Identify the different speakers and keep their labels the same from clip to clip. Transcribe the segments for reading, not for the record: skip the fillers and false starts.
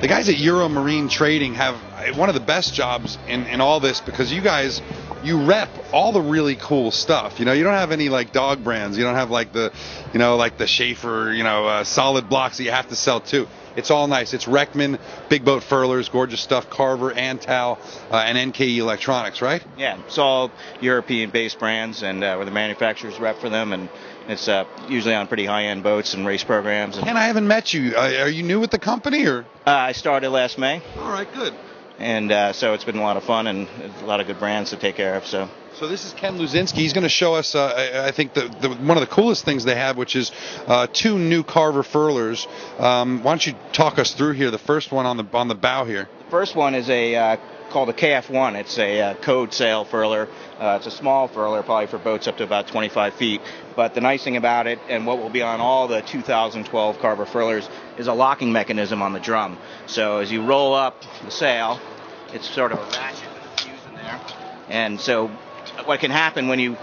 Speaker 1: guys at Euromarine Trading have one of the best jobs in all this, because you rep all the really cool stuff. You know, you don't have any like dog brands. You don't have like the, like the Schaefer, solid blocks that you have to sell too. It's all nice. It's Reckman, Big Boat Furlers, gorgeous stuff, Karver, Antal, and NKE Electronics, right?
Speaker 2: Yeah, it's all European-based brands, and we're the manufacturers rep for them, and it's usually on pretty high-end boats and race programs.
Speaker 1: And I haven't met you. Are you new with the company, or?
Speaker 2: I started last May.
Speaker 1: All right, good.
Speaker 2: And so it's been a lot of fun, and a lot of good brands to take care of. So
Speaker 1: this is Ken Luzinski. He's going to show us, I think, one of the coolest things they have, which is 2 new Karver Furlers. Why don't you talk us through here? The first one on the bow here.
Speaker 2: The first one is called a KF1. It's a code sail furler. It's a small furler, probably for boats up to about 25 feet. But the nice thing about it, and what will be on all the 2012 Karver Furlers, is a locking mechanism on the drum. So as you roll up the sail, it's sort of a ratchet with a fuse in there. And so what can happen when you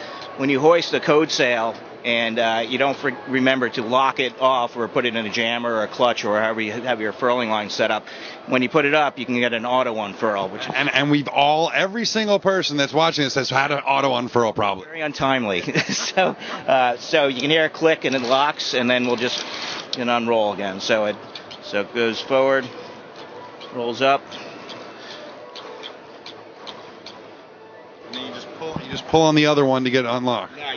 Speaker 2: hoist a code sail and you don't remember to lock it off or put it in a jammer or a clutch or however you have your furling line set up, when you put it up, you can get an auto unfurl.
Speaker 1: And every single person that's watching this has had an auto unfurl probably.
Speaker 2: Very untimely. so you can hear a click and it locks, and then we'll just unroll again. So it goes forward, rolls up.
Speaker 1: And then you just pull on the other one to get it unlocked.
Speaker 2: Yeah,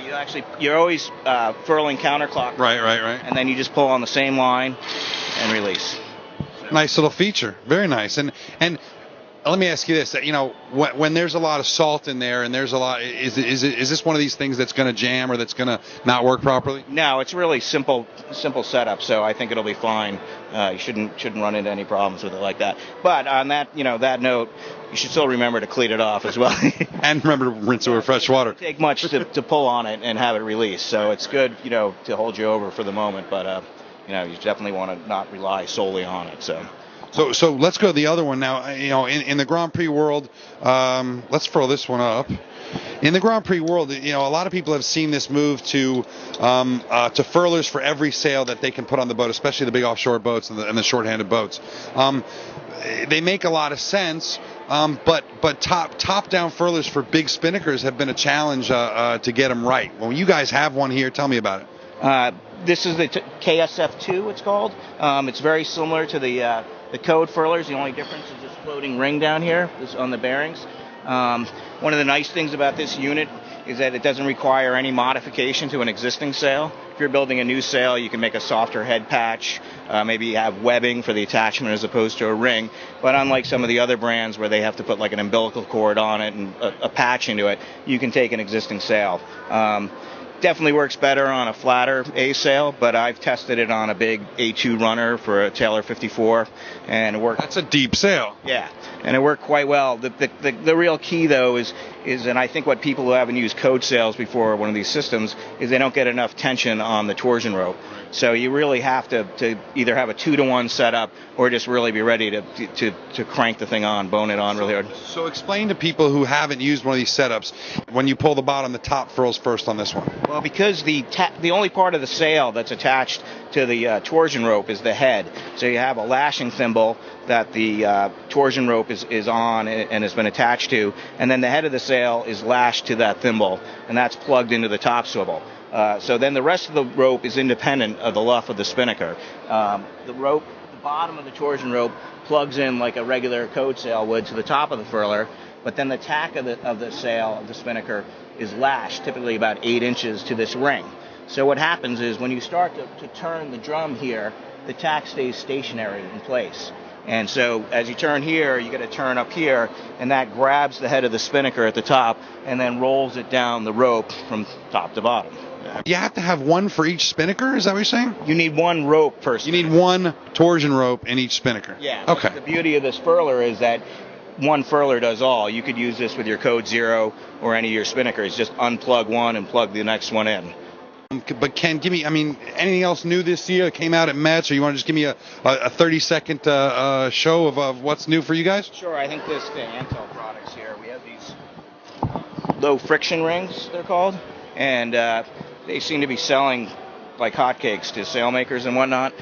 Speaker 2: you're always furling counterclockwise.
Speaker 1: Right.
Speaker 2: And then you just pull on the same line and release. So.
Speaker 1: Nice little feature. Very nice. And let me ask you this: when there's a lot of salt in there, and there's a lot, is this one of these things that's going to jam or that's going to not work properly?
Speaker 2: No, it's really simple setup. So I think it'll be fine. You shouldn't run into any problems with it like that. But on that that note, you should still remember to clean it off as well.
Speaker 1: And remember to rinse it with fresh water.
Speaker 2: It doesn't take much to pull on it and have it release. So it's good to hold you over for the moment. But you definitely want to not rely solely on it.
Speaker 1: So let's go to the other one now. In the Grand Prix world, let's throw this one up. In the Grand Prix world, a lot of people have seen this move to furlers for every sail that they can put on the boat, especially the big offshore boats and the short-handed boats. They make a lot of sense, but top-down furlers for big spinnakers have been a challenge to get them right. Well, you guys have one here. Tell me about it.
Speaker 2: This is the KSF2, it's called. It's very similar to the code furlers. The only difference is this floating ring down here on the bearings. One of the nice things about this unit is that it doesn't require any modification to an existing sail. If you're building a new sail, you can make a softer head patch, maybe have webbing for the attachment as opposed to a ring. But unlike some of the other brands where they have to put like an umbilical cord on it and a patch into it, you can take an existing sail. Definitely works better on a flatter A sail, but I've tested it on a big A2 runner for a Taylor 54, and it worked.
Speaker 1: That's a deep sail.
Speaker 2: Yeah, and it worked quite well. The real key though is, and I think what people who haven't used code sails before one of these systems is they don't get enough tension on the torsion rope. So you really have to either have a 2-to-1 setup or just really be ready to crank the thing on, bone it on really hard.
Speaker 1: So explain to people who haven't used one of these setups, when you pull the bottom, the top furls first on this one.
Speaker 2: Well, because the only part of the sail that's attached to the torsion rope is the head. So you have a lashing thimble that the torsion rope is on and has been attached to, and then the head of the sail is lashed to that thimble, and that's plugged into the top swivel. So then the rest of the rope is independent of the luff of the spinnaker. The bottom of the torsion rope plugs in like a regular code sail would to the top of the furler, but then the tack of the sail of the spinnaker is lashed typically about 8 inches to this ring. So what happens is when you start to turn the drum here, the tack stays stationary in place. And so as you turn here, you got to turn up here, and that grabs the head of the spinnaker at the top and then rolls it down the rope from top to bottom.
Speaker 1: You have to have one for each spinnaker? Is that what you're saying?
Speaker 2: You need one rope per spinnaker.
Speaker 1: You need one torsion rope in each spinnaker?
Speaker 2: Yeah.
Speaker 1: Okay.
Speaker 2: The beauty of this furler is that one furler does all. You could use this with your Code 0 or any of your spinnakers. Just unplug one and plug the next one in.
Speaker 1: But Ken, give me, anything else new this year that came out at Mets, or you want to just give me a 30-second show of what's new for you guys?
Speaker 2: Sure. I think the Antal products here, we have these low friction rings, they're called, and they seem to be selling like hotcakes to sailmakers and whatnot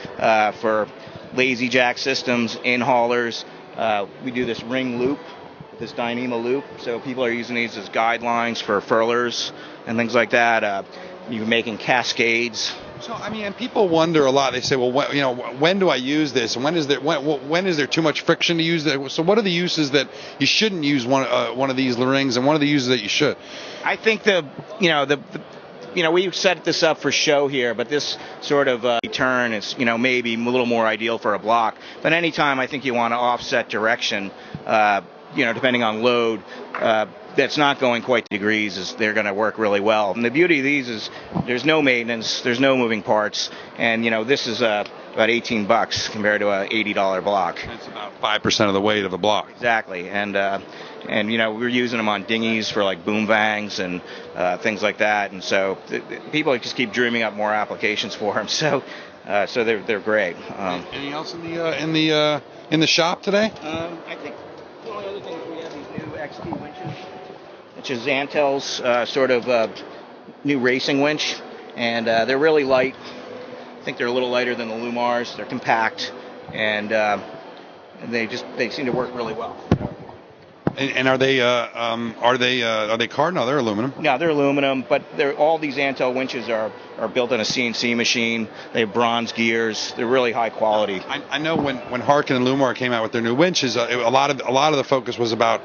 Speaker 2: for lazy jack systems in haulers. We do this ring loop, this Dyneema loop, so people are using these as guidelines for furlers and things like that. You're making cascades.
Speaker 1: So I mean, and people wonder a lot. They say, well, when do I use this, and when is there too much friction to use that? So what are the uses that you shouldn't use one of these rings, and what are the uses that you should?
Speaker 2: I think we set this up for show here, but this sort of turn is, maybe a little more ideal for a block. But anytime I think you want to offset direction, depending on load, that's not going quite the degrees, they're going to work really well. And the beauty of these is there's no maintenance, there's no moving parts, and this is about $18 compared to a $80 block.
Speaker 1: That's about 5% of the weight of a block.
Speaker 2: Exactly, and we're using them on dinghies for like boom bangs and things like that, and so people just keep dreaming up more applications for them. So they're great.
Speaker 1: Anything else in the shop today?
Speaker 2: I think the only other thing is we have these new XT winches, which is Antel's sort of new racing winch, and they're really light. I think they're a little lighter than the Lumars. They're compact, and they seem to work really well.
Speaker 1: And are they carbon? No, they're aluminum.
Speaker 2: No, they're aluminum, but all these Antel winches are built on a CNC machine. They have bronze gears. They're really high quality.
Speaker 1: I know when Harkin and Lumar came out with their new winches, a lot of the focus was about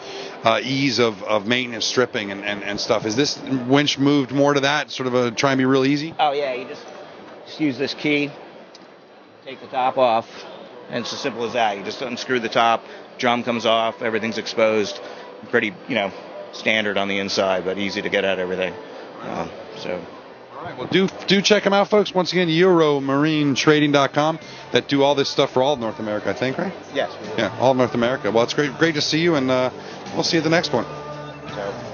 Speaker 1: ease of maintenance, stripping, and stuff. Is this winch moved more to that, sort of try and be real easy?
Speaker 2: Oh yeah, you just use this key, take the top off, and it's as simple as that. You just unscrew the top, drum comes off, everything's exposed. Pretty, standard on the inside, but easy to get at everything. All
Speaker 1: right, well, do check them out, folks. Once again, EuroMarineTrading.com, that do all this stuff for all of North America, I think, right?
Speaker 2: Yes.
Speaker 1: Yeah, all of North America. Well, it's great to see you, and we'll see you at the next one.
Speaker 2: So.